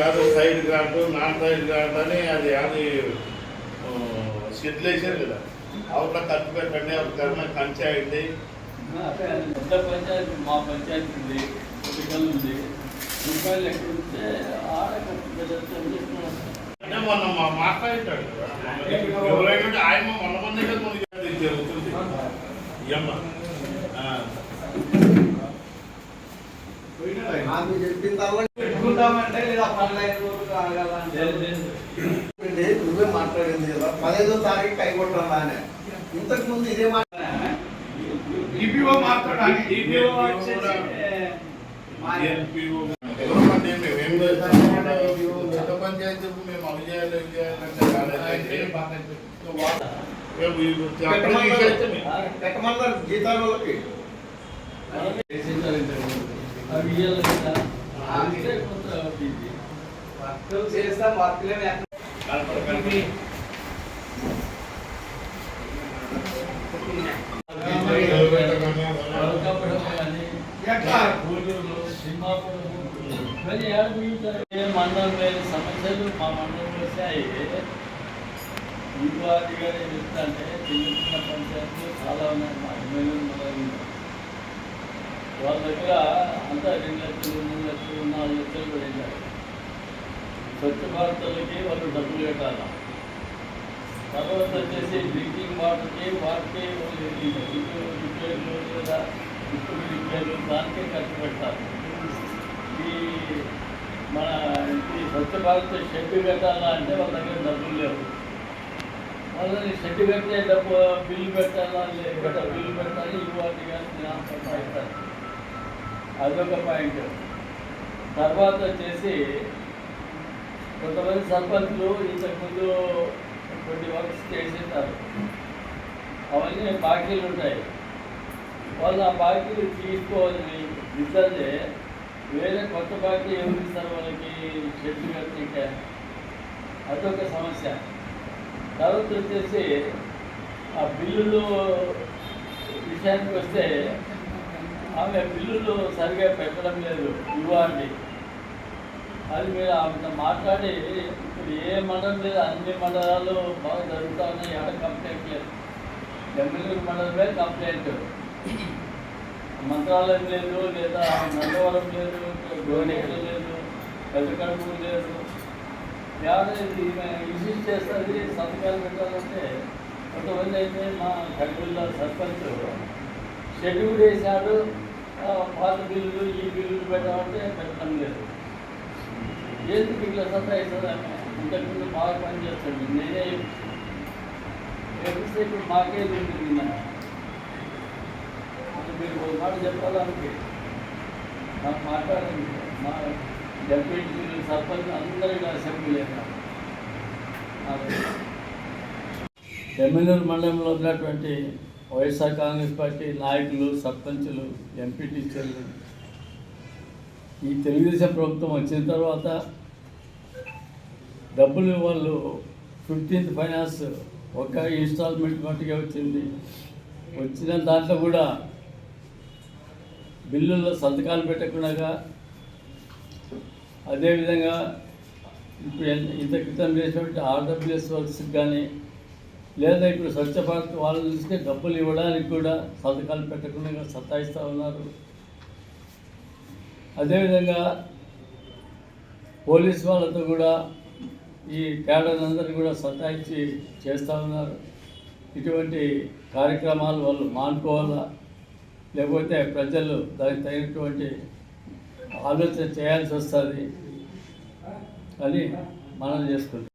యాదో side ఘాటు non side ghat అని అది షెడ్లు వేసారు కదా అవట్లా ఖర్చు పెట్టండి అవి కన్నా కంచె అయింది. పంచాయతీ మా పంచాయతీ ఉంది, ఉంది రూపాయలు ఎక్కడ ఉంటే ఆడ అంటే మొన్న మాట్లాడాడు ఎవరైనా ఆయన మొన్న మంది జరుగుతుంది ఇయ్యమ్మ పెట్టుకుంటామంటే లేదా 15 నువ్వే మాట్లాడింది కదా 15వ తారీఖు కైగొట్టాలా అని. ఇంతకు ముందు ఇదే పంచాయతీ మేము అవి చేయాలి పెట్టమన్నారు జీతాల వాళ్ళకి చేస్తాం వర్క్లే మండలం లేని సమస్యలు మా మండలంలో వచ్చాయి. ఇంకోటి గారు చెప్తాంటే చిన్న చిన్న పంచాయతీలు చాలా ఉన్నాయి. మా ఎమ్మెల్యే వాళ్ళ దగ్గర అంతా 2 లక్షలు 3 లక్షలు 4 లక్షలు కూడా వెళ్ళారు. స్వచ్ఛ భారత్లకి వాళ్ళు డబ్బులు కట్టాలి. తర్వాత వచ్చేసి డ్రింకింగ్ వాటర్కి వాటికి రిపేర్లు లేదా ఇప్పుడు రిపేర్లు దానికే ఖర్చు పెట్టాలి. ఈ మన ఈ స్వచ్ఛ భారత్ షెడ్ కట్టాలా అంటే వాళ్ళ దగ్గర డబ్బులు లేవు. వాళ్ళని షెడ్ కట్టే డబ్బు బిల్లు పెట్టాలా లేకపోతే బిల్లు పెట్టాలి ఇవ్వాలి కానీ ఇస్తారు. అదొక పాయింట్. తర్వాత వచ్చేసి కొంతమంది సర్పంచులు ఇంతకుముందు కొన్ని వర్క్స్ చేసేస్తారు, అవన్నీ బాకీలు ఉంటాయి. వాళ్ళు ఆ బాకీలు తీసుకోవాలని ఇస్తే వేరే కొత్త బాకీ ఎవరు ఇస్తారు వాళ్ళకి షెడ్ కట్టింటే అదొక సమస్య. తర్వాత వచ్చేసి ఆ బిల్లులు విషయానికి వస్తే ఆమె బిల్లులు సరిగా పెట్టడం లేదు ఇవ్వండి. అది మీరు ఆమె మాట్లాడి ఇప్పుడు ఏ మండలం లేదు అన్ని మండలాలు బాగా జరుగుతూ ఉన్నాయి. ఎక్కడ కంప్లైంట్ లేదు. MLA మండలమే complaint. మంత్రాలయం లేదు, లేదా నందవరం లేదు, గోనెగల లేదు, పెద్దకడుపు లేదు. విజిట్ చేస్తుంది సంతకాలు పెట్టాలంటే కొంతమంది అయితే మా కడుపుల్లో సర్పంచ్ షెడ్యూల్ వేశాడు, పాత బిల్లులు ఈ బిల్లులు పెట్టాలంటే పెట్టడం లేదు. ఎందుకు ఇట్లా సత్తాయిస్తుంది ఆమె? ఇంతకుముందు బాగా పనిచేస్తుంది. నేనే ఎప్పుడు ఇప్పుడు మాకే ఉంటుంది. మీరు ఒక మాట చెప్పాలని నాకు మాట్లాడండి. మా డెప్యూటీ సర్పంచ్ అందరూ ఇలా అసెంబ్లీ లేక ఎమ్మెల్యేల మండలంలో ఉన్నటువంటి వైఎస్ఆర్ కాంగ్రెస్ పార్టీ నాయకులు, సర్పంచులు, ఎంపీటీసీలు ఈ తెలుగుదేశం ప్రభుత్వం వచ్చిన తర్వాత డబ్బులు వాళ్ళు 15th ఫైనాన్స్ ఒక ఇన్స్టాల్మెంట్ మట్టుగా వచ్చింది. వచ్చిన దాంట్లో కూడా బిల్లుల్లో సంతకాలు పెట్టకుండా, అదేవిధంగా ఇప్పుడు ఇంత క్రితం చేసినటువంటి ఆర్డబ్ల్యూఎస్ వర్క్స్ కానీ లేదా ఇప్పుడు స్వచ్ఛ భారత్ వాళ్ళు చూస్తే డబ్బులు ఇవ్వడానికి కూడా సంతకాలు పెట్టకుండా సతాయిస్తూ ఉన్నారు. అదేవిధంగా పోలీస్ వాళ్ళతో కూడా ఈ క్యాడర్ అందరినీ కూడా సతాయించి చేస్తూ ఉన్నారు. ఇటువంటి కార్యక్రమాలు వాళ్ళు మానుకోవాలా, లేకపోతే ప్రజలు దానికి తగినటువంటి ఆలోచన చేయాల్సి వస్తుంది అని మనం చేసుకుంటాం.